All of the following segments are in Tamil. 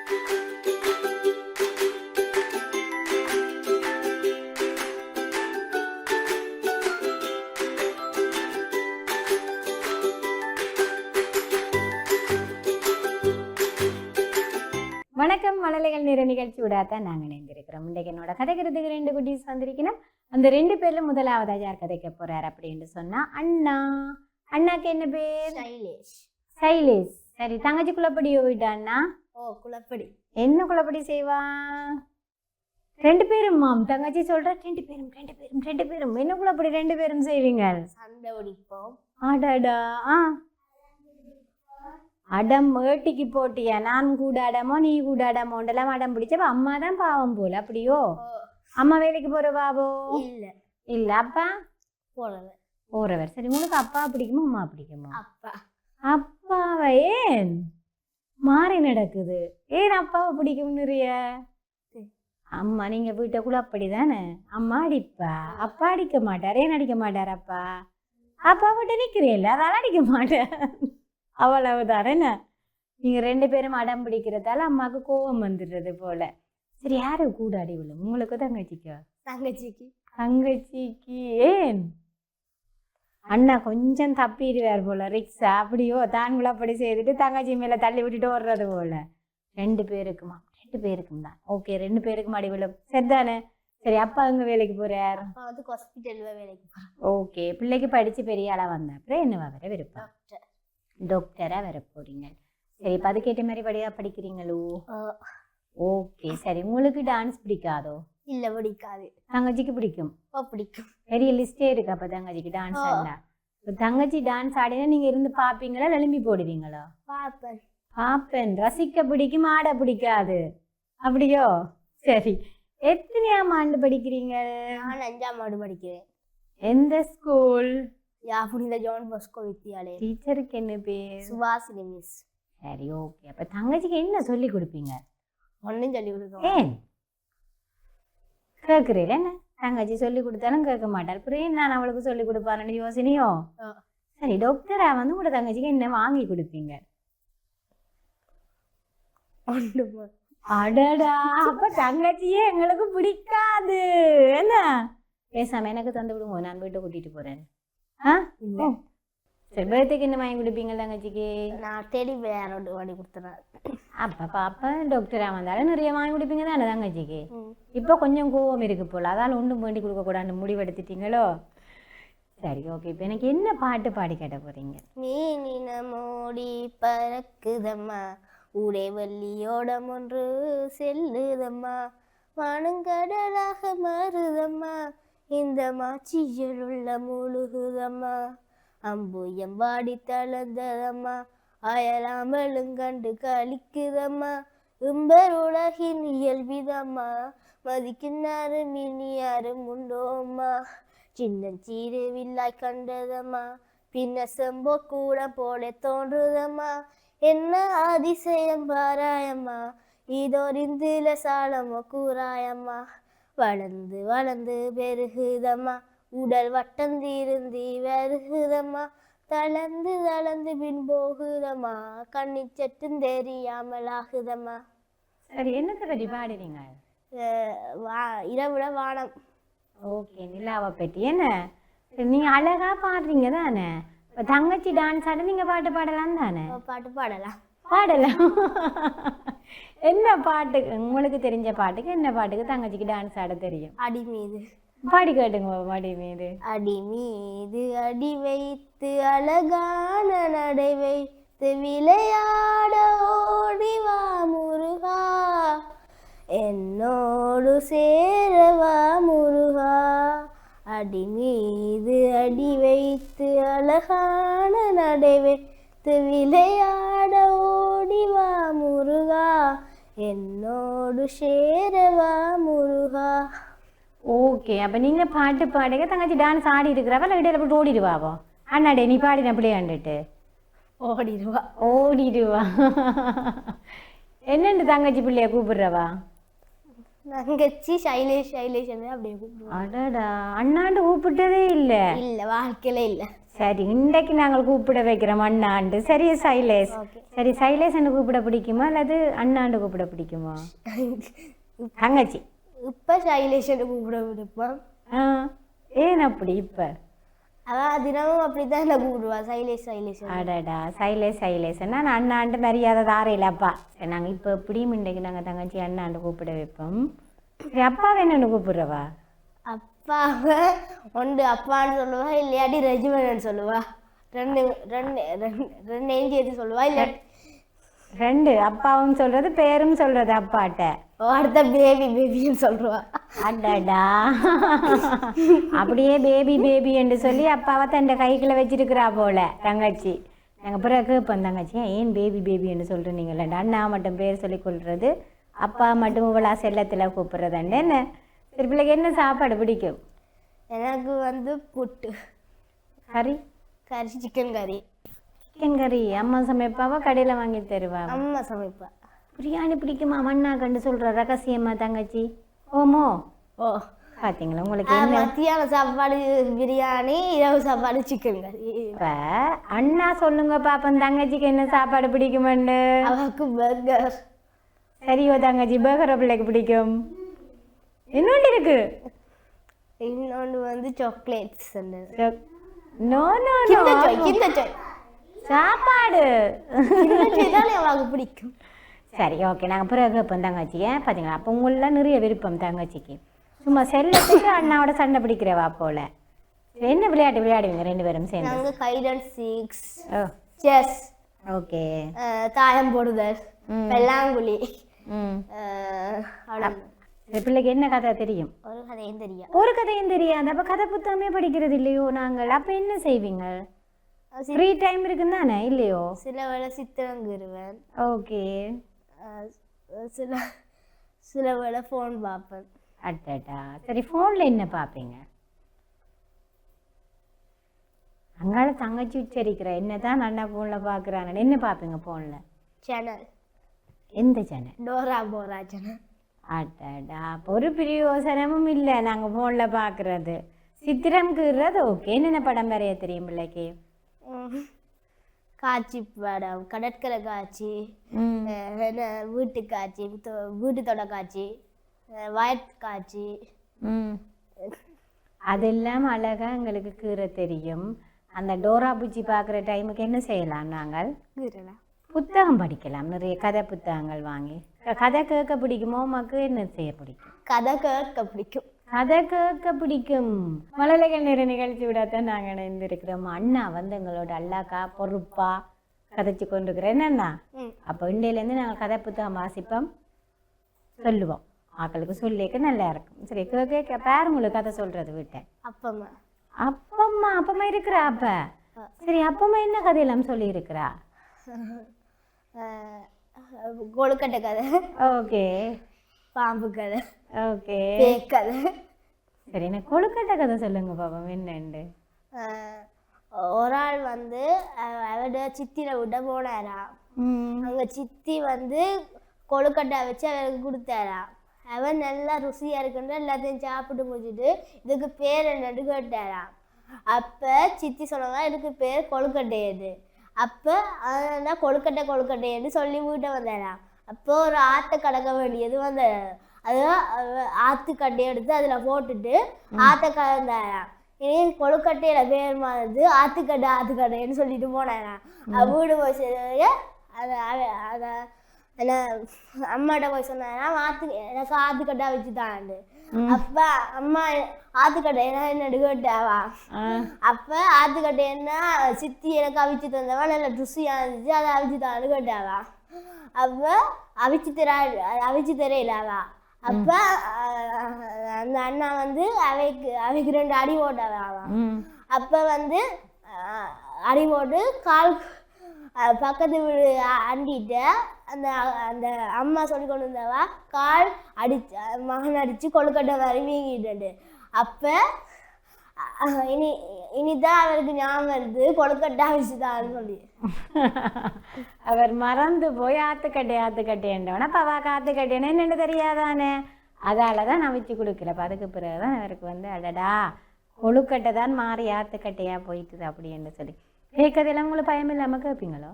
வணக்கம். மழலைகள் நிற நிகழ்ச்சியோட தான் நாங்கள் இணைந்திருக்கிறோம். இன்றைக்கு என்னோட கதைக்கிறதுக்கு 2 குட்டீஸ் வந்திருக்கணும். அந்த 2 பேர்ல முதலாவதா யார் கதைக்க போறார் அப்படின்னு சொன்னா அண்ணா. அண்ணாக்கு என்ன பேர்? சைலேஷ். சைலேஷ். சரி, தங்கச்சி குளப்படி போயிட்டா அண்ணா? ஓ, குளப்படி. என்ன குளப்படி செய்வா? 2 பேரும் மாம். தங்கச்சி சொல்ற 2 பேரும் என்ன குளப்படி 2 பேரும் செய்வீங்க? சண்டை ஒடிப்போம். ஆடாடா. அடம் ஏட்டிக்கு போட்டியா? நான் கூட அடமோ நீ கூட அடமோண்டெல்லாம் அடம் பிடிச்சப்ப அம்மா தான் பாவம் போல. அப்படியோ? அம்மா வேலைக்கு போற பாவோ? இல்ல இல்ல. அப்பா போறவர். சரி, உங்களுக்கு அப்பா பிடிக்குமா அம்மா பிடிக்குமா? அப்பா. அப்பாவை ஏன் மாறி நடக்குது? ஏன் அப்பாவை பிடிக்கும் நிறைய? அம்மா நீங்க வீட்டுக்குள்ள அப்படிதானே? அம்மா அடிப்பா, அப்பா அடிக்க மாட்டார். ஏன் அடிக்க மாட்டார் அப்பா? அப்பா விட்டு நிக்கிறீல்ல, அதால அடிக்க மாட்டார். அவ்வளவுதானே. நீங்க 2 பேரும் அடம் பிடிக்கிறதால அம்மாவுக்கு கோபம் வந்துடுறது போல. சரி, யாரு கூட அடி விழும்? உங்களுக்கு தங்கச்சிக்கா? தங்கச்சிக்கு. ஏன்? அண்ணா கொஞ்சம் தப்பிடுவார் போல. ரிக்ஸா அப்படியோ தான் அப்படி செய்துட்டு தங்கச்சி மேல தள்ளி விட்டுட்டு ஓடுறது போல. 2 பேருக்குமா? 2 பேருக்கும் தான். ஓகே, 2 பேருக்கும் அடி விழும். சரிதானே? சரி, அப்பா எங்க வேலைக்கு போறார்? ஹாஸ்பிட்டல்ல வேலைக்கு போறார். ஓகே, பிள்ளைக்கு படிச்சு பெரிய ஆளா வந்த அப்புறம் என்னவா வர விருப்பம்? டாக்டரா வர போறீங்க. சரி, இப்போ அதுக்கேற்ற மாதிரி படிக்கிறீங்களோ? ஓகே. சரி, உங்களுக்கு டான்ஸ் பிடிக்காதோ? இல்ல, பிடிக்காது. தங்கச்சிக்கு பிடிக்கும்? பிடிக்கும். பெரிய லிஸ்டே இருக்கு. அப்ப தங்கச்சிக்கு டான்ஸ் ஆடினா? தங்கச்சி டான்ஸ் ஆடினா நீங்க இருந்து பாப்பீங்களா, எழும்பி போடுவீங்களா? பாப்பேன். ரசிக்க பிடிக்கும், ஆட பிடிக்காது. அப்படியோ? சரி, எத்தனையாம் ஆண்டு படிக்கிறீங்க? நான் 5ஆம் ஆண்டு படிக்கிறேன். எந்த ஸ்கூல்? புனித ஜான் பாஸ்கோ வித்யாலயம். டீச்சருக்கு என்ன பேர்? சுவாசினி மிஸ். சரி, ஓகே. அப்ப தங்கச்சிக்கு என்ன சொல்லி கொடுப்பீங்க? ஒன்னும் சொல்லி கொடுக்க. ஏன் கேட்குறீல? என்ன தங்கச்சி சொல்லி கொடுத்தாலும் கேட்க மாட்டாள். அப்புறம் நான் அவளுக்கு சொல்லி கொடுப்பான்னு யோசனையோ? சரி, டாக்டரா வந்து உங்களோட தங்கச்சிக்கு என்ன வாங்கி கொடுப்பீங்க? அடடா, அப்ப தங்கச்சியே எங்களுக்கு பிடிக்காது. என்ன பேசாம எனக்கு தந்து விடுங்க, நான் வீட்டை கூட்டிட்டு போறேன். சரி, பர்த்டேக்கு என்ன வாங்கி கொடுப்பீங்க தங்கச்சிக்கு? நான் டெடி பேர் வாங்கி கொடுத்துறேன். அப்ப பாப்பா டாக்டரா வந்தாலும் நிறைய வாங்கி கொடுப்பீங்க தானே தங்கச்சிக்கு? இப்போ கொஞ்சம் கோவம் இருக்கு போல, அதால ஒன்றும் வேண்டி கொடுக்க கூடாதுன்னு முடிவெடுத்துட்டீங்களோ? சரி, ஓகே. இப்போ எனக்கு என்ன பாட்டு பாடி கேட்ட போறீங்க? மீனினமோடி பறக்குதம்மா, ஊடே வள்ளியோடம் ஒன்று செல்லுதம்மா, வானங்கடலாக மாறுதம்மா, இந்த மாச்சியில் உள்ள முழுகுதம்மா, அம்பு எம்பாடி தளர்ந்ததம்மா, அயலாமலும் கண்டு கழிக்குதம்மா, இம்பர் உலகின் இயல்பிதம்மா, மதிக்கின்னாரும் இனி யாரும் உண்டோம்மா, சின்னஞ்சீரு வில்லாய் கண்டதம்மா, பின்ன செம்போ கூட போல தோன்றுதம்மா, என்ன அதிசயம் பாராயம்மா, இதோரிந்தில சாலமோ கூறாயம்மா, வளர்ந்து வளர்ந்து பெருகுதம்மா, உடல் வட்டந்திருந்தி வருகுதம்மா, தளர்ந்து தளர்ந்து பின் போகுதம்மா, கண்ணி சற்றும் தெரியாமல் ஆகுதம்மா. சரி, என்னத்தை பற்றி பாடுறீங்க? இரவுல வானம். ஓகே, நிலாவை பற்றி. என்ன நீங்க அழகா பாடுறீங்க தானே? தங்கச்சி டான்ஸ் ஆட நீங்க பாட்டு பாடலாம் தானே? பாட்டு பாடலாம். என்ன பாட்டு உங்களுக்கு தெரிஞ்ச பாட்டுக்கு? என்ன பாட்டுக்கு தங்கச்சிக்கு டான்ஸ் ஆட தெரியும்? அடி மீது. பாடி கேட்டுங்க. அடி மீது. அடி மீது அடி வைத்து அழகான நடை வைத்து விளையாட ஓடிவா முருகா, என்னோடு சேரவா முருகா, அடி மீது அடி வைத்து அழகான நடை வைத்து விளையாட ஓடிவா முருகா, என்னோடு சேரவா முருகா. ஓகே, அப்போ நீங்கள் பாட்டு பாடுங்க, தங்கச்சி டான்ஸ் ஆடி இருக்கிறாவா இல்லை இடையில போட்டு ஓடிடுவாவோ? அண்ணாடே நீ பாடின பிள்ளையாண்டுட்டு ஓடிடுவா. என்னண்டு தங்கச்சி பிள்ளைய கூப்பிடுறவா? தங்கச்சி சைலேஷ் அப்படியே கூப்பிடுவா. அடடா, அண்ணாண்டு கூப்பிட்டதே இல்லை? இல்லை, வாழ்க்கையில இல்லை. சரி இன்றைக்கு நாங்கள் கூப்பிட வைக்கிறோம் அண்ணாண்டு. சரி சைலேஷ். சரி சைலேஷ் என்ன கூப்பிட பிடிக்குமா அல்லது அண்ணாண்டு கூப்பிட பிடிக்குமா? தங்கச்சி. இப்போ சைலேஷன் கூப்பிட விடுப்போம். ஏன் அப்படி இப்போ? அதான் தினமும் அப்படிதான் என்ன கூப்பிடுவா, சைலேஷ் சைலேஷ். அடடா சைலேஷ் சைலேஷ்ன்னா நான் அண்ணாண்டு மரியாதை தாரையிலப்பா. சரி நாங்கள் இப்போ எப்படியும் இன்றைக்கு நாங்கள் தங்கச்சி அண்ணாண்டு கூப்பிட வைப்போம். சரி அப்பாவை என்னென்னு கூப்பிடுறவா? அப்பாவை ஒன்று அப்பான்னு சொல்லுவா, இல்லையாட்டி ரெஜிமெண்ட் சொல்லுவா. ரெண்டு ரெண்டு ரெண்டு ரெண்டு ஏஞ்சி சொல்லுவா, இல்லாட்டி ரெண்டு அப்பாவும் சொல்றது பேரும் சொல்றது அப்பாட்ட. அடுத்த பேபி பேபின்னு சொல்லுவா. அடடா அப்படியே பேபி பேபி என்று சொல்லி அப்பாவை தன் கைக்குள்ள வச்சிருக்கிறா போல தங்கச்சி. நாங்கள் பிறகு கேட்போம் தங்கச்சி ஏன் பேபி பேபி என்று சொல்கிறீங்களா? அண்ணா மட்டும் பேர் சொல்லி கொள்வது, அப்பா மட்டும் இவ்வளோ செல்லத்தில் கூப்பிட்றதுண்டு என்ன? சரி பிள்ளைக்கு என்ன சாப்பாடு பிடிக்கும்? எனக்கு வந்து புட்டு கறி. கறி சிக்கன் கறி. சிக்கன் கறி அம்மா சமைப்பாவா கடையில் வாங்கி தருவா? அம்மா சமைப்பா. பிரியாணி பிடிக்குமா? மண்ணா கண்டு சொல்கிற ரகசியமா தங்கச்சி? ஓமோ. ஓ பார்த்தீங்களா உங்களுக்கு என்ன? மத்தியான சாப்பாடு பிரியாணி, இரவு சாப்பாடு சிக்கன் கறி. இப்போ அண்ணா சொல்லுங்க பாப்பன் தங்கச்சிக்கு என்ன சாப்பாடு பிடிக்குமெண்டு. அவருக்கு பர்கர். சரியோ தங்கச்சி பர்கரை பிள்ளைக்கு பிடிக்கும். இன்னொன்று இருக்கு, இன்னொன்று வந்து சாக்லேட்ஸ். நோ நோ சாப்பாடு தான் அவளுக்கு பிடிக்கும். சரி ஓகே நாங்கள் பிறகு இப்போ தங்கச்சி ஏன் பார்த்தீங்களா அப்போ உங்களெலாம் நிறைய விருப்பம் தங்கச்சிக்கு. சும்மா செல்லத்துக்கு அண்ணாவோட சண்டை பிடிக்கிறவா போல. என்ன விளையாட்டு விளையாடுவீங்க ரெண்டு பேரும் சேர்ந்து? நாங்கள் ஹைட் அண்ட் சீக்ஸ், ஓ செஸ், ஓகே, தாயம் போடுதல், வெள்ளாங்குழி. பிள்ளைக்கு என்ன கதை தெரியும்? ஒரு கதையும் தெரியும். ஒரு கதையும் தெரியாது. அப்போ கதை புத்தகமே படிக்கிறது இல்லையோ நாங்கள்? அப்போ என்ன செய்வீங்க? ஃப்ரீ டைம் இருக்குன்னு தானே இல்லையோ? சில வேளை சித்திரங்கிருவேன். ஓகே. சில சில வேளை ஃபோன் பார்ப்பேன். அட்டா சரி ஃபோனில் என்ன பார்ப்பீங்க? அங்கால தங்கச்சி உச்சரிக்கிற என்ன தான் அண்ணா ஃபோனில் பார்க்குறாங்க. என்ன பார்ப்பீங்க ஃபோனில்? சேனல். எந்த சேனல்? Dora Bora channel. அட்டா அப்போ ஒரு பிரயோசனமும் இல்லை நாங்கள் ஃபோனில் பார்க்குறது. சித்திரம்ங்கிறது ஓகே. என்னென்ன படம் வரைய தெரியும் பிள்ளைக்கு? காட்சி படம், கடற்கரை காட்சி, வீட்டு காட்சி, வீட்டு தொட காட்சி, வயற் காட்சி, அதெல்லாம் அழகாக எங்களுக்கு கீரை தெரியும். அந்த டோரா பூச்சி பார்க்குற டைமுக்கு என்ன செய்யலாம்? நாங்கள் புத்தகம் படிக்கலாம். நிறைய கதை புத்தகங்கள் வாங்கி. கதை கேட்க பிடிக்குமோ? உமாக்கு என்ன செய்ய பிடிக்கும்? கதை கேட்க பிடிக்கும். கதை கேட்க பிடிக்கும். மழலைகள் நேர நிகழ்ச்சி விடத்தான் நாங்கள் இணைந்திருக்கிறோம். அண்ணா வந்து எங்களோட அல்லாக்கா பொறுப்பா கதைச்சு கொண்டிருக்கிறேன் என்னண்ணா. அப்போ இண்டையிலேருந்து நாங்கள் கதை புத்தகம் வாசிப்போம், சொல்லுவோம். ஆக்களுக்கு சொல்லிக்க நல்லா இருக்கும். சரி கேட்க பேர் உங்களுக்கு கதை சொல்றது விட்டேன். அப்பம்மா அப்பம்மா அப்பம்மா இருக்கிறா? அப்ப சரி அப்பம்மா என்ன கதையெல்லாம் சொல்லி இருக்கிறா? கொழுக்கட்டை கதை. ஓகே. பாம்பு கதை. ஓகே. கதை. சரி எனக்கு கொழுக்கட்டை கதை சொல்லுங்க பாப்போம் என்னண்டு. ஒரு ஆள் வந்து அவரோட சித்திரை விட்ட போனாரா. அங்க சித்தி வந்து கொழுக்கட்டை வச்சு அவருக்கு கொடுத்தாரா. அவன் நல்லா ருசியா இருக்குன்ற எல்லாத்தையும் சாப்பிட்டு முடிச்சுட்டு இதுக்கு பேர் என்னன்னு கேட்டாரா. அப்ப சித்தி சொன்னாங்க இதுக்கு பேர் கொழுக்கட்டையது. அப்போ அதான் கொழுக்கட்டை கொழுக்கட்டைன்னு சொல்லி வீட்டை வந்தாராம். அப்போ ஒரு ஆற்றை கடக்க வேண்டியது வந்தார். அதுதான் ஆற்றுக்கட்டையை எடுத்து அதில் போட்டுட்டு ஆற்றை கலந்தாராம். இனி கொழுக்கட்டையில பேர் மாதிரி ஆற்றுக்கட்டை ஆற்றுக்கட்டைன்னு சொல்லிட்டு போனாராம். வீடு போய் செய்ய அதை அதை என்ன அம்மாட்ட போய் சொன்னாராம் எனக்கு ஆற்றுக்கட்டா வச்சு தாண்டு. அப்ப அம்மா ஆத்துக்கட்டை என்ன கேட்டாவா. அப்ப ஆத்துக்கட்டை என்ன சித்தி எனக்கு அவிச்சு தந்தவா நல்ல ருசியா இருந்துச்சு அதை அவிச்சு தான்னு கேட்டாவா. அப்ப அவிச்சு தெரியலாவா. அப்ப அந்த அண்ணா வந்து அவைக்கு 2 அடி போட்டாவா. அப்ப வந்து அடி போட்டு கால் பக்கத்து வீடு அண்டிட்ட அந்த அந்த அம்மா சொல்லி கொண்டு வந்தவா கால் மகன் அடிச்சு கொழுக்கட்டை மாதிரி வீங்கிட்டு. அப்ப இனிதான் அவருக்கு ஞாபகம் வருது கொழுக்கட்டை அவிச்சுதான்னு சொல்லி. அவர் மறந்து போய் ஆத்துக்கட்டேன்றவன அப்ப அவாக்கு ஆத்துக்கட்டேன்னா என்னென்னு தெரியாதானே. அதால தான் நான் வச்சு கொடுக்கல. அதுக்கு பிறகுதான் அவருக்கு வந்து அடடா கொழுக்கட்டை தான் மாறி ஆத்துக்கட்டையாக போயிட்டுது அப்படின்னு சொல்லி பேக்கதையெல்லாம் உங்களுக்கு பயம் இல்லாமல் கேட்பீங்களோ?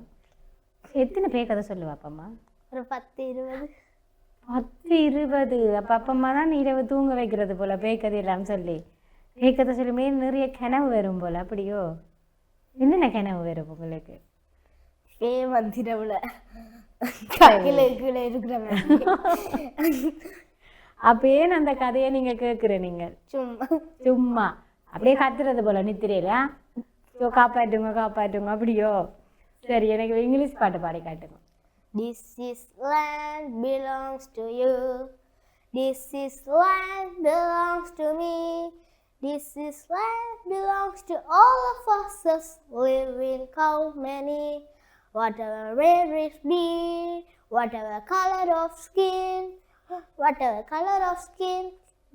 எத்தனை பேக்கதை சொல்லுவாப்பம்மா? ஒரு 10-20. 10-20. அப்போ அப்பம்மா தான் இரவு தூங்க வைக்கிறது போல் பேக்கதை எல்லாம் சொல்லி. பேக்கதை சொல்லுமே நிறைய கனவு வரும் போல், அப்படியோ? என்னென்ன கனவு வரும் உங்களுக்கு? மந்திரவுல கீழே கீழே இருக்கிற அப்போ ஏன் அந்த கதையை நீங்கள் கேட்குற? நீங்கள் சும்மா சும்மா அப்படியே கத்துறது போல நித்திரையில காப்பாற்றுங்க காப்பாற்றுங்க, அப்படியோ? சரி, எனக்கு இங்கிலீஷ் பாட்டு பாடி காட்டுங்க. This is land belongs to you. This is land belongs to me. This is land belongs to all of us live in company. Whatever race be, whatever color of skin,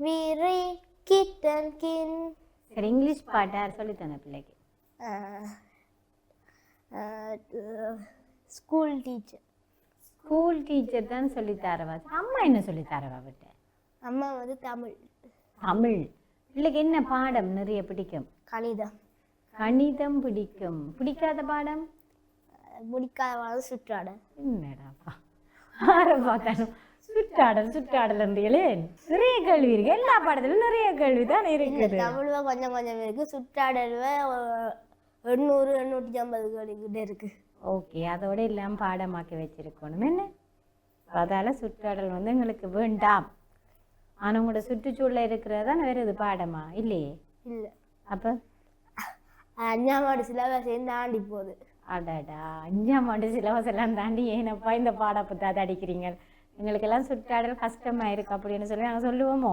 we kit and kin. சரி, இங்கிலீஷ் பாட்டு யார் சொல்லித்தானே பிள்ளைக்கு? School teacher. ஸ்கூல் டீச்சர் தான் சொல்லித்தாரவா? அம்மா என்ன சொல்லித்தாரவா விட்ட? அம்மா வந்து தமிழ். தமிழ். பிள்ளைக்கு என்ன பாடம் நிறைய பிடிக்கும்? கணிதம். கணிதம் பிடிக்கும். பிடிக்காத பாடம்? பிடிக்காத பாடம் சுற்றாடல். என்னடாப்பா பார்த்தாலும் சுற்றாடல் என்றீங்களே, நிறைய கேள்வி இருக்கு. எல்லா பாடத்திலும் நிறைய கேள்வி தான் இருக்குது. தமிழ்ல கொஞ்சம் கொஞ்சம் இருக்கு, சுற்றாடல்ல 800-850 கேள்வி இருக்கு. ஓகே, அதோட எல்லாம் பாடமாக்கி வச்சிருக்கணும் என்ன? அதால சுற்றாடல் வந்து எங்களுக்கு வேண்டாம். ஆனா உங்களோட சுற்றுச்சூழல இருக்கிறதா வருது பாடமா இல்லையே? இல்ல. அப்ப 5ஆம் ஆண்டு சிலபஸ் தாண்டி போகுது. அடாடா, 5ஆம் ஆண்டு சிலபஸ் எல்லாம் தாண்டி ஏனப்பா இந்த பாடப்புத்தாத அடிக்கிறீங்க? எங்களுக்கெல்லாம் சுற்றாடல் கஷ்டமா இருக்கு அப்படின்னு சொல்லி நாங்கள் சொல்லுவோமோ?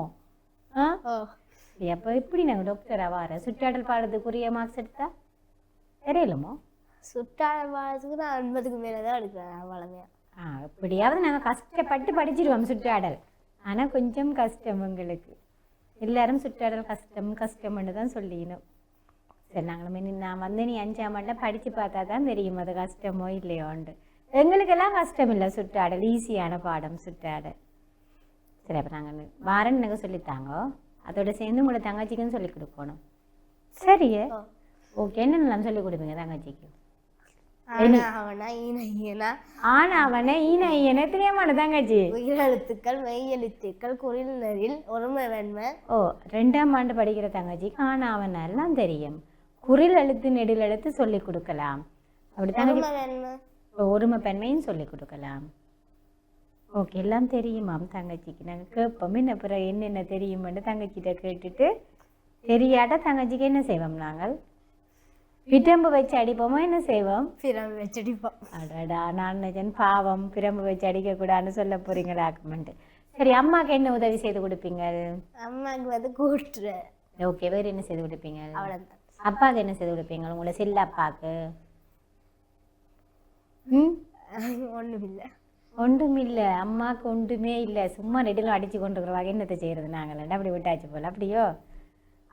அப்போ எப்படி நாங்கள் டாக்டரா வர சுற்றாடல் பாடத்துக்குரிய மார்க்ஸ் எடுத்தா தெரியலுமோ? சுற்றாடல் பாடத்துக்கு நான் 80க்கு மேலே தான் எடுக்கிறேன் அவ்வளோமே. எப்படியாவது நாங்கள் கஷ்டப்பட்டு படிச்சிருவோம் சுற்றாடல். ஆனால் கொஞ்சம் கஷ்டம் எங்களுக்கு. எல்லாரும் சுற்றாடல் கஷ்டம்னு தான் சொல்லிக்கணும். சரி, நாங்களும் நான் வந்து நீ 5ஆம் ஆண்டில் படித்து பார்த்தா தான் தெரியும் அது கஷ்டமோ இல்லையோண்டு. எங்களுக்கெல்லாம் கஷ்டம் இல்லை சுற்றாடல், ஈஸியான பாடம் சுற்றாடல். சரி, அப்போ நாங்கள் வாரன்னு எனக்கு சொல்லித்தாங்க, அதோட சேர்ந்து உங்களோட தங்கச்சிக்குன்னு சொல்லி கொடுக்கணும். சரியே, ஓகே. என்னென்னலாம் சொல்லி கொடுப்பீங்க தங்கச்சிக்கு? ஆனாவன ஈன ஈன தெரியாமான தங்கச்சி? உயிரெழுத்துக்கள், மெய் எழுத்துக்கள், குறில் நெறில், ஒருமை வெண்மை. 2ஆம் ஆண்டு படிக்கிற தங்கச்சிக்கு ஆனாவன எல்லாம் தெரியும். குறில் எழுத்து நெடில் எழுத்து சொல்லி கொடுக்கலாம். அப்படி தங்கச்சி ஒருமை பெண்மையும் சொல்லி கொடுக்கலாம். ஓகே, எல்லாம் தெரியுமாம் தங்கச்சிக்கு. நாங்கள் கேட்போம் என்ன பிறகு என்னென்ன தெரியுமென்னு தங்கச்சிட்ட கேட்டுட்டு தெரியாட்ட தங்கச்சிக்கு என்ன செய்வோம்? நாங்கள் பிரம்பு வச்சு அடிப்போமோ என்ன செய்வோம்? பிரம்பு வச்சு அடிப்போம். அடடா, நான் நினைச்சேன் பாவம் பிரம்பு வச்சு அடிக்கக்கூடாதுன்னு சொல்ல போறீங்களா டாக்குமெண்ட். சரி, அம்மாவுக்கு என்ன உதவி செய்து கொடுப்பீங்க? அம்மாவுக்கு வந்து கூட்டுற. ஓகே, வேறு என்ன செய்து கொடுப்பீங்க? அவ்வளோதான். அப்பாவுக்கு என்ன செய்து கொடுப்பீங்க? உங்களை செல்ல அப்பாவுக்கு? ஒன்றுமில்லை. அம்மாவுக்கு ஒன்றுமே இல்லை. சும்மா நெடிலும் அடித்து கொண்டு இருக்கிறவாங்க. என்னத்தை செய்கிறது நாங்கள்? அப்படி விட்டாச்சு போல். அப்படியோ?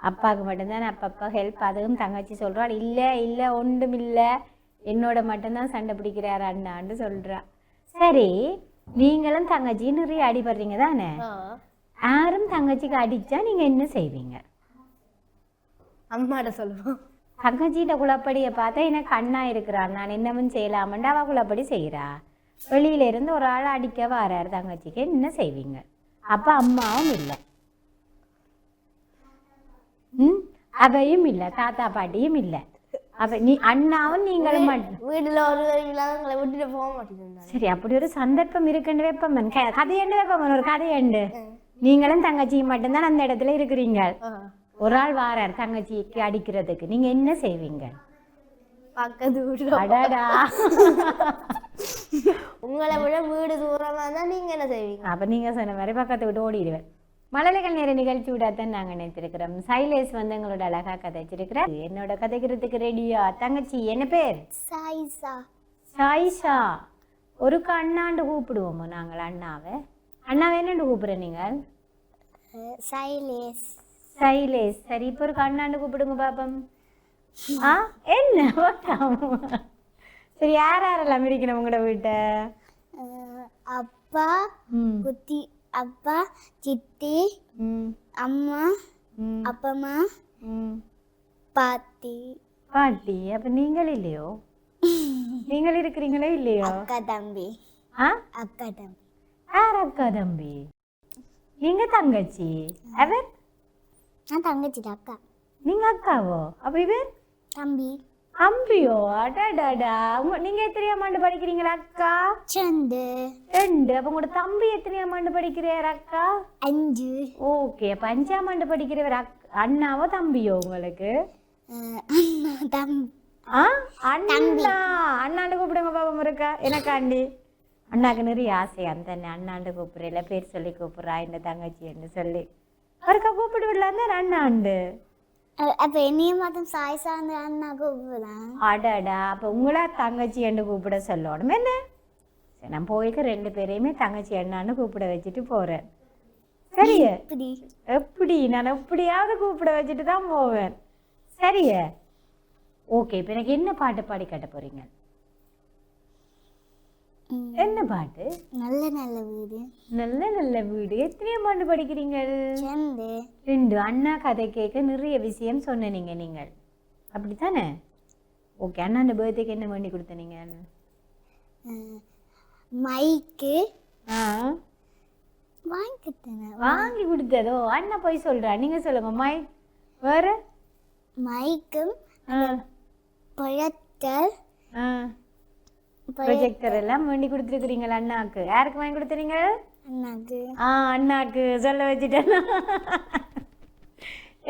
அப்பாவுக்கு மட்டும்தான் அப்பப்போ ஹெல்ப். அதுவும் தங்கச்சி சொல்கிறாள், இல்லை இல்லை ஒன்றும் இல்லை, என்னோட மட்டும்தான் சண்டை பிடிக்கிறார் அண்ணான்னு சொல்கிறா. சரி, நீங்களும் தங்கச்சி நிறைய அடிபடுறீங்க தானே? யாரும் தங்கச்சிக்கு அடித்தா நீங்கள் என்ன செய்வீங்க? அம்மாட்ட சொல்லுவோம். தங்கச்சிகிட்ட குழப்படியை பார்த்தா எனக்கு அண்ணா இருக்கிறான், நான் என்னமும் செய்யலாமண்டா அவள் குழப்படி செய்கிறா. வெளியில இருந்து ஒரு ஆள் அடிக்க வராரு தங்கச்சிக்கு, என்ன செய்வீங்க? அப்போ அம்மாவும் இல்லை, அவையும் இல்லை, தாத்தா பாட்டியும் இல்லை. அப்போ நீ அண்ணாவும் நீங்களும் வீட்டில் ஒரு விட்டுட்டு போக மாட்டேங்க. சரி, அப்படி ஒரு சந்தர்ப்பம் இருக்குன்னு வைப்பமன், கதையண்டு வைப்பமன், ஒரு கதையண்டு. நீங்களும் தங்கச்சியும் மட்டும்தான் அந்த இடத்துல இருக்கிறீங்க. ஒரு ஆள் வாரார் தங்கச்சிக்கு அடிக்கிறதுக்கு, நீங்க என்ன செய்வீங்க? பக்கத்து வீட்டுல. அடடா, உங்களை விட வீடு தூரமா தான் நீங்க என்ன செய்வீங்க? அப்ப நீங்க சொன்ன மாதிரி பக்கத்து விட்டு ஓடிடுவேன். மழலைகள் நேர நிகழ்ச்சி விடாதான் நாங்க நினைத்திருக்கிறோம். சைலேஷ் வந்து எங்களோட அழகா கதைச்சிருக்கிறேன். என்னோட கதைக்கிறதுக்கு ரெடியா? தங்கச்சி என்ன பேர்? சாயிஷா. சாயிஷா. ஒரு அண்ணாண்டு கூப்பிடுவோமோ நாங்கள் அண்ணாவை? அண்ணாவை என்னண்டு கூப்பிடுறேன் நீங்கள்? சைலேஷ். சைலேஷ். சரி, இப்போ ஒரு அண்ணாண்டு கூப்பிடுங்க பாப்பம். என்ன சரி, யார் யாரெல்லாம் இருக்கணும் உங்களோட வீட்டை? அப்பா, குட்டி அப்பா, சித்தி, அம்மா, அப்பம்மா, ம் பாட்டி பாட்டி. அப்ப நீங்கள் இல்லையோ? நீங்கள் இருக்கிறீங்களே இல்லையோ? அக்கா தம்பி ஆ அக்கா தம்பி யார் அக்கா தம்பி? நீங்க தங்கச்சி. அவர் நான் தங்கச்சி அக்கா நீங்க அக்காவோ? அப்ப இவர் தம்பி தம்பியோ? அடாடாடா. நீங்க எத்தனையாம் ஆண்டு படிக்கிறீங்களா அக்கா? சந்து 2. அப்ப உங்களோட தம்பி எத்தனையாம் ஆண்டு படிக்கிறார் அக்கா? 5 ஓகே. அப்ப 5ஆம் ஆண்டு படிக்கிறவர் அண்ணாவோ தம்பியோ உங்களுக்கு? அண்ணா தம்பி ஆ அண்ணா. அண்ணாண்டு கூப்பிடுங்க பாப்பா இருக்கா எனக்காண்டி. அண்ணாக்கு நிறைய ஆசை அந்த அண்ணாண்டு கூப்பிடுறல பேர் சொல்லி கூப்பிடுறா இந்த தங்கச்சின்னு சொல்லி அவருக்கா கூப்பிடு விடலாம் தான் அண்ணாண்டு. அப்ப என்னையும் மட்டும் சாய் சார்ந்த அண்ணா கூப்பிடலாம். அடாடா. அப்ப உங்களா தங்கச்சி என்று கூப்பிட சொல்லணும் என்ன? சரி, நான் போய்க்க 2 பேரையுமே தங்கச்சி அண்ணான்னு கூப்பிட வச்சுட்டு போறேன். சரியே? எப்படி நான் எப்படியாவது கூப்பிட வச்சுட்டு தான் போவேன். சரியே? ஓகே. இப்போ எனக்கு என்ன பாட்டு பாடி காட்ட போறீங்க? என்ன பாட்டு? நல்ல நல்ல வீடு. நல்ல நல்ல வீடு. எத்தனையாம் ஆண்டு படிக்கிறீங்க? 2. அண்ணா கதை கேட்க நிறைய விஷயம் சொன்னீங்க நீங்கள் அப்படித்தானே? ஓகே. அண்ணாண்ட பர்த்டேக்கு என்ன வேண்டி கொடுத்த நீங்க? மைக்கு ஆ வாங்கி கொடுத்ததோ? அண்ணா போய் சொல்றா. நீங்க சொல்லுங்க. மைக் வேற? மைக்கும் ப்ரொஜெக்டர் ப்ரொஜெக்டர் எல்லாம் வேண்டி கொடுத்துருக்குறீங்களா அண்ணாக்கு? யாருக்கு வாங்கி கொடுத்துறீங்க? அண்ணாக்கு. அண்ணாக்கு சொல்ல வச்சுட்டேன்.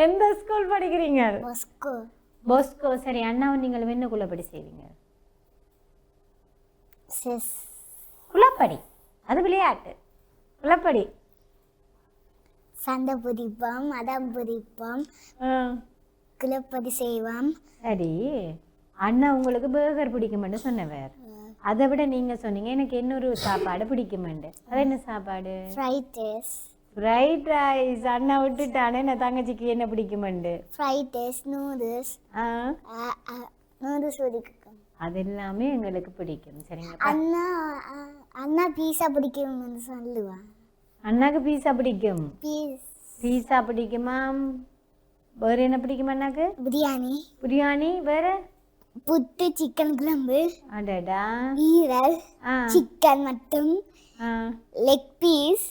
எந்த ஸ்கூல் படிக்கிறீங்க? பொஸ்கோ. சரி. அண்ணாவும் நீங்கள் என்னக்குள்ள படி செய்வீங்க? குளப்படி. அது விளையாட்டு. குளப்படி. சண்டை பிடிப்போம், மதம் பிடிப்போம், குளப்படி செய்வோம். சரி. அண்ணா உங்களுக்கு பர்கர் பிடிக்குமென்னு சொன்னவர். அதை விட நீங்க சொன்னீங்க எனக்கு இன்னொரு சாப்பாடு பிடிக்குமெண்டு. அது என்ன சாப்பாடு? Fried rice. அண்ணா விட்டுட்டானே. நான் தங்கச்சிக்கு என்ன பிடிக்குமெண்டு? Fried rice, noodles. நூடுல்ஸ் பிடிக்கும். அது எல்லாமே எங்களுக்கு பிடிக்கும். சரிங்க. அண்ணா பீஸா பிடிக்கும்னு சொல்லுவான். அண்ணாக்கு பீஸா பிடிக்கும். பீஸா பிடிக்குமா? வேற என்ன பிடிக்கும் அண்ணாக்கு? பிரியாணி. வேற? புட்டு, சிக்கன் குழம்பு. அடடா. ஈரல், சிக்கன் மட்டும், லெக் பீஸ்.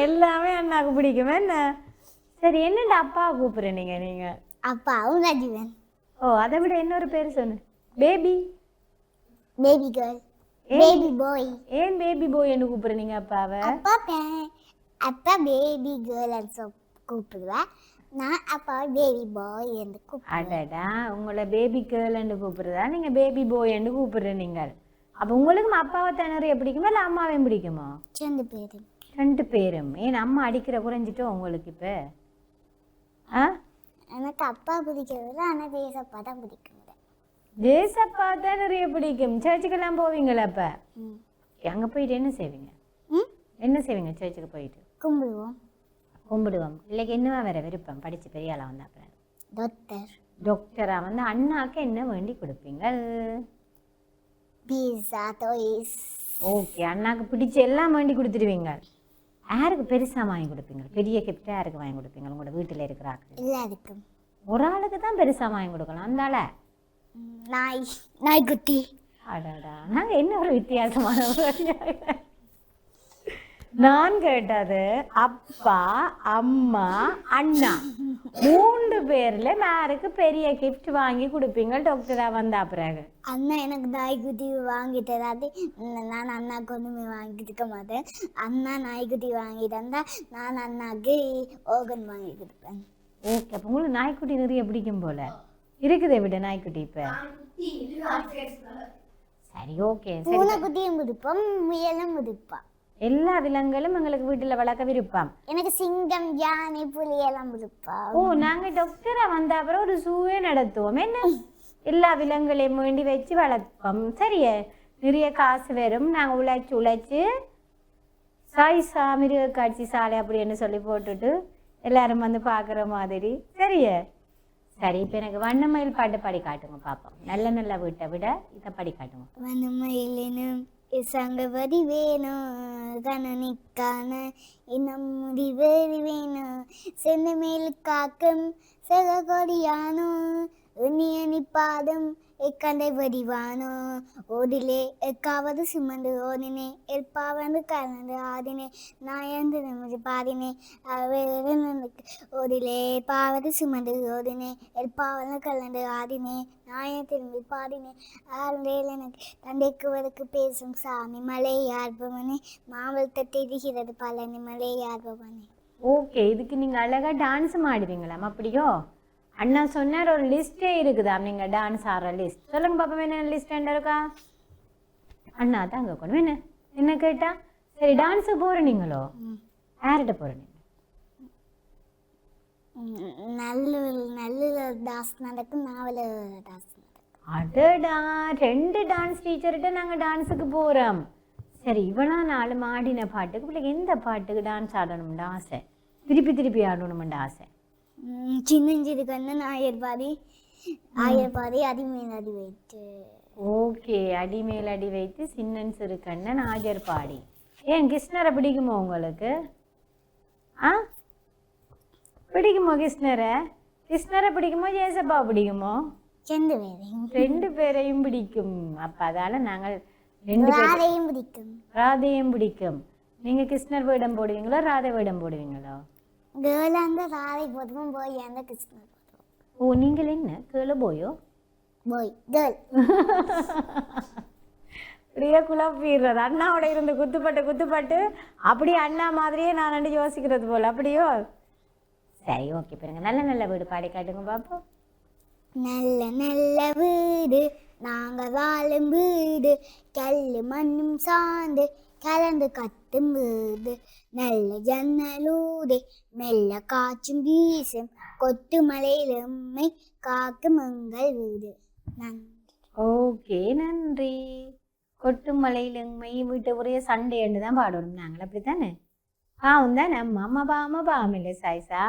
எல்லாமே அண்ணாக்கு பிடிக்கும் என்ன? சரி. என்னடா அப்பா கூப்பிடுறேன் நீங்க? அப்பாவும் ராஜீவன். ஓ, அதை விட இன்னொரு பேர் சொன்ன. Baby girl, baby boy. ஏன் பேபி பாய் என்று கூப்பிடுறீங்க அப்பாவை? அப்பா பேபி கேர்ள் கூப்பிடுவேன். நான் அப்பா பேபி பாய் என்று கூப்பிடுவேன். அடடா. உங்களை பேபி கேர்ள் என்று கூப்பிடுறதா நீங்க பேபி பாய் என்று கூப்பிடுற நீங்கள்? அப்ப உங்களுக்கும் அப்பாவை தனறைய பிடிக்குமா இல்லை அம்மாவையும் பிடிக்குமா? 2 பேரும். 2 பேரும். ஏன் அம்மா அடிக்கிற குறைஞ்சிட்டோம் உங்களுக்கு இப்ப? எனக்கு அப்பா பிடிக்கிறது, ஆனால் தேசப்பா தான் பிடிக்கும். தேசப்பா தான் நிறைய பிடிக்கும். சர்ச்சுக்கெல்லாம் போவீங்களா? அப்ப அங்க போயிட்டு என்ன செய்வீங்க? சர்ச்சுக்கு போயிட்டு கும்பிடுவோம். இல்லைக்கு என்னவா வேற விருப்பம்? படிச்சு பெரிய ஆளா வந்தா அப்புறம் டாக்டரா வந்து அண்ணாக்கு என்ன வேண்டி கொடுப்பீங்க? பீஸா, டாய்ஸ். ஓகே. அண்ணாக்கு பிடிச்ச எல்லாம் வேண்டி கொடுத்துடுவீங்க. யாருக்கு பெருசா வாங்கி கொடுப்பீங்க? பெரிய கிஃப்ட் யாருக்கு வாங்கி கொடுப்பீங்க? உங்களோட வீட்டில் இருக்கிறாங்க எல்லாருக்கும். ஒரு ஆளுக்கு தான் பெருசா வாங்கி கொடுக்கலாம். அந்தால நாய்க்குட்டி. அடாடா. நாங்கள் என்ன ஒரு வித்தியாசமான நான் கேட்டது அப்பா, அம்மா, அண்ணா 3 பேர்ல யாருக்கு பெரிய கிஃப்ட் வாங்கி கொடுப்பீங்க டாக்டரா வந்தா பிறகு? அண்ணா எனக்கு நாய்க்குட்டி வாங்கி தராது. நான் அண்ணாக்கு ஒன்றுமே வாங்கி கொடுக்க மாட்டேன். அண்ணா நாய்க்குட்டி வாங்கி தந்தா நான் அண்ணாக்கு ஓகன் வாங்கி கொடுப்பேன். ஓகே. அப்போ உங்களுக்கு நாய்க்குட்டி நிறைய பிடிக்கும் போல இருக்குதை விட நாய்க்குட்டி இப்ப? சரி. ஓகே. பூனைக்குட்டியும் பிடிப்போம், முயலும் பிடிப்போம். எல்லா விலங்குகளும் எங்களுக்கு வீட்டில் வளர்க்க விருப்பம். எனக்கு சிங்கம், யானை, புலி எல்லாம் பிடிப்போம். ஓ, நாங்கள் டாக்டரா வந்த அப்புறம் ஒரு சூவே நடத்துவோம். என்ன எல்லா விலங்குகளையும் வேண்டி வச்சு வளர்ப்போம். சரியே? நிறைய காசு வரும். நாங்கள் உழைச்சி சாய்ஸா மிருக காட்சி சாலை அப்படின்னு சொல்லி போட்டுட்டு எல்லாரும் வந்து பார்க்குற மாதிரி. சரியே? சரி. இப்போ எனக்கு வண்ணமயில் பாட்டு பாடி காட்டுங்க பார்ப்போம். நல்ல வீட்டை விட இதை பாடி காட்டுங்க. வண்ணமயிலும் சங்கபதி வேணும், கணனிக்கான இன்னும் முடிவேறிவேனோ செந்தமேல் காக்கும் சககொடியானோ உன்னியனி பாதம் எக்கண்டை வடிவானோ ஓடிலே எக்காவது சுமந்து ஓடினே எற்பாவது கலந்து ஆடினே நாயந்து நமது பாடினே ஓடிலே பாவது சுமந்து ஓடினே எற்பாவது கலந்து ஆடினே நாயன் திரும்பி பாடினே ஆழ்ந்தேல் எனக்கு தந்தைக்குவதற்கு பேசும் சாமி மலை யார்பவனே மாவல் தெரிகிறது பழனி மலை யார்பவனே. ஓகே, இதுக்கு நீங்கள் அழகாக டான்ஸ் ஆடுவீங்களாம் அப்படியோ? அண்ணா சொன்னார் ஒரு லிஸ்ட்டே இருக்குதா, நீங்கள் டான்ஸ் ஆடுற லிஸ்ட். சொல்லுங்க பாப்பா, என்ன லிஸ்ட் என்ன இருக்கா? அண்ணா தான் கேட்கணும். என்ன கேட்டா? சரி, டான்ஸு போகிறீங்களோ? யார்கிட்ட போகிறீங்க? நல்ல நல்ல டான்ஸ் நடக்கும், நாவல டான்ஸ் நடக்கும். அடடா, 2 டான்ஸ் டீச்சர்கிட்ட நாங்கள் டான்ஸுக்கு போகிறோம். சரி, இவ்வளோ நாள் ஆடின பாட்டுக்கு பிள்ளைக்கு எந்த பாட்டுக்கு டான்ஸ் ஆடணும்னு ஆசை, திருப்பி ஆடணும்னு ஆசை? சின்னஞ்சிறு கண்ணு ஆயர்பாடி அடிமேல் அடி வைத்து. ஓகே, அடிமேல் அடி வைத்து சின்னன் சிறு கண்ணன் ஆயர்பாடி. ஏன் கிருஷ்ணரை பிடிக்குமோ உங்களுக்கு? பிடிக்குமோ கிருஷ்ணரை பிடிக்குமோ ஜேசப்பா பிடிக்குமோ? 2 பேரையும் பிடிக்கும். அப்போ அதால நாங்கள் 2 பேரையும் பிடிக்கும். ராதையும் பிடிக்கும். நீங்கள் கிருஷ்ணர் வேடம் போடுவீங்களோ ராதை வேடம் போடுவீங்களோ? கேர்ளாந்த ராதை போடுவோம், போய் அந்த கிருஷ்ணர் போடுவோம். ஓ, நீங்கள் என்ன கேர்ளு போயோ? போய் கேர்ள். அப்படியே குழப்பிடுறது. அண்ணாவோட இருந்து குத்துப்பட்டு அப்படியே அண்ணா மாதிரியே நான் யோசிக்கிறது போல் அப்படியோ? சரி, ஓகே, பாருங்க. நல்ல வீடு பாடி காட்டுங்க பாப்போம். நல்ல நல்ல வீடு நாங்க வாழும் வீடு கல்லு மண்ணும் சார்ந்து கலந்து கட்டும் வீடு நல்ல ஜன்னலூடு மெல்ல காற்றும் வீசும் கொட்டு மலையிலும்மை காக்கும் எங்கள் வீடு. ஓகே, நன்றி. கொட்டு மலையிலும்மை வீட்டை ஒரே சண்டேன்னு தான் பாடணும் நாங்கள், அப்படித்தானே? பாவம் தானே அம்மா பாவம் இல்லை சாய்ஸா?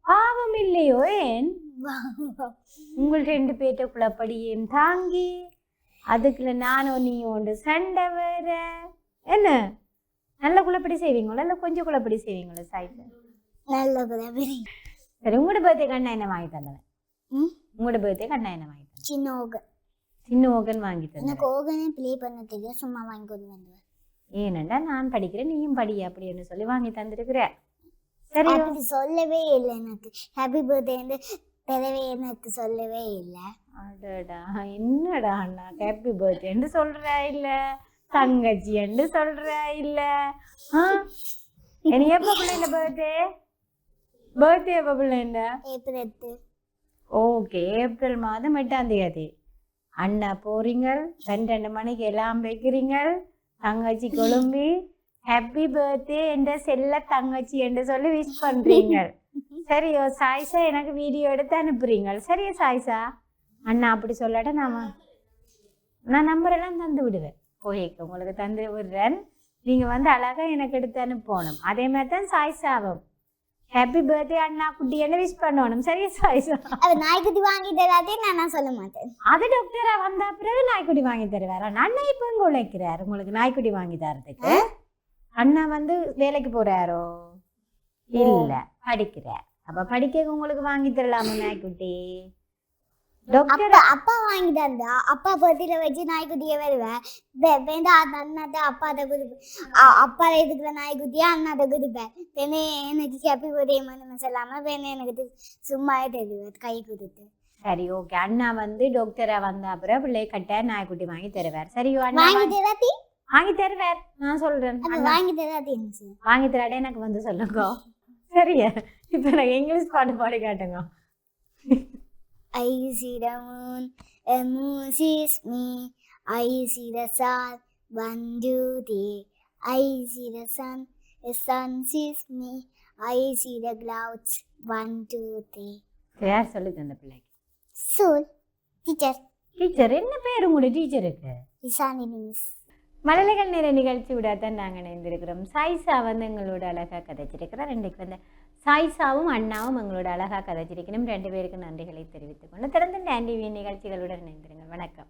பாவம் இல்லையோ? ஏன்? உங்கள் 2 பேர்ட்ட குழப்படியும் தாங்கி அதுக்குள்ள நானும் நீ ஒன்று சண்டை வேற. என்ன நல்ல குழப்படி செய்வீங்களா இல்லை கொஞ்சம் குழப்படி செய்வீங்களா சாய்ஸா? நல்ல குழப்படி. சரி, உங்களோட பர்த்டே கண்ணா என்ன வாங்கி தந்தவன்? உங்களோட பர்த்டே கண்ணா என்ன வாங்கி தந்தேன்? சின்ன ஓகன் வாங்கி தந்தேன். ஓகனே ப்ளே பண்ண தெரியும், சும்மா வாங்கி கொண்டு வந்துவேன். ஏனண்டா நான் படிக்கிறேன் நீயும் படி அப்படின்னு சொல்லி வாங்கி தந்துருக்குற. சரி, அப்படி சொல்லவே இல்லை. எனக்கு ஹாப்பி பர்த்டே தெரியவே எனக்கு சொல்லவே இல்லை. அடடா, என்னடா அண்ணா ஹாப்பி பர்த்டேன்னு சொல்றா இல்ல, தங்கச்சி என்று சொல்றா இல்ல? எனக்கு எப்ப பிள்ளைங்க பர்த்டே எப்ப பிள்ளைங்க? ஏப்ரல் 8. ஓகே, ஏப்ரல் மாதம் 8ஆம் தேதி. அண்ணா போறீங்க, 2 மணிக்கு எல்லாம் வைக்கிறீங்க, தங்கச்சி கொழும்பி ஹாப்பி பர்த்டே என்ற செல்ல தங்கச்சி என்று சொல்லி விஷ் பண்றீங்க. சரியோ சாய்ஸா? எனக்கு வீடியோ எடுத்து அனுப்புறீங்க. சரியா சாய்ஸா? அண்ணா அப்படி சொல்லட்ட நான் நம்பரெல்லாம் தந்து விடுவேன். ஓகே, உங்களுக்கு தந்து விடுறேன். நீங்கள் வந்து அழகா எனக்கு எடுத்து அனுப்பணும். அதே மாதிரி தான் சாய்ஸாவும் ஹாப்பி பர்த்டே அண்ணா குட்டி என்ன விஷ் பண்ணணும். சரியா சாய்ஸா? நாய்க்குட்டி வாங்கி தராதே நான் சொல்ல மாட்டேன். அது டாக்டரா வந்த பிறகு நாய்க்குட்டி வாங்கி தருவார். அண்ணா இப்போ இங்கே உழைக்கிறார் உங்களுக்கு நாய்க்குட்டி வாங்கி தரதுக்கு. அண்ணா வந்து வேலைக்கு போறாரோ? இல்ல, படிக்கிறார். அப்ப படிக்க உங்களுக்கு வாங்கி தரலாமா நாய்க்குட்டி? டாக்டர் அப்பா வாங்கி தந்தா அப்பா பர்த்டே வச்சு நாய்க்குட்டியே வருவேன். வேண்டாம், அண்ணாட்ட அப்பாட்ட கொடுப்பேன். அப்பா இருக்கிற நாய்க்குட்டியா அண்ணாட்ட கொடுப்பேன். பெண்ணே எனக்கு ஹாப்பி பர்த்டே மனு சொல்லாம பெண்ணே எனக்கு சும்மாவே தெரியுது கை கொடுத்து. சரி, ஓகே. அண்ணா வந்து டாக்டரா வந்த அப்புறம் பிள்ளை கட்ட நாய்க்குட்டி வாங்கி தருவார். சரியோ? அண்ணா வாங்கி தருவார். நான் சொல்றேன் வாங்கி தராதே. வாங்கி தராடே எனக்கு வந்து சொல்லுங்க. சரியா? இப்ப எனக்கு இங்கிலீஷ் பாட்டு பாடி காட்டுங்க. I see the moon, a moon sees me. I see the sun, 1, 2, 3. I see the sun, a sun sees me. I see the clouds, 1, 2, 3. யார் சொல்லி தந்த பிள்ளைக்கு? Soul, teacher. டீச்சர் என்ன பேர் உங்களுடைய டீச்சருக்கு? இசானினி மிஸ். மழலைகள் நேர நிகழ்ச்சி விடாதான் நாங்கள் இணைந்திருக்கிறோம். சாய்ஸா வந்து எங்களோட அழகாக கதைச்சிருக்கிறார். இன்றைக்கு வந்து சாய்ஸாவும் அண்ணாவும் எங்களோட அழகாக கதைச்சிருக்கணும். 2 பேருக்கு நன்றிகளை தெரிவித்துக் கொண்டு தொடர்ந்து ஆன்டிவி நிகழ்ச்சிகளுடன் இணைந்திருங்கள். வணக்கம்.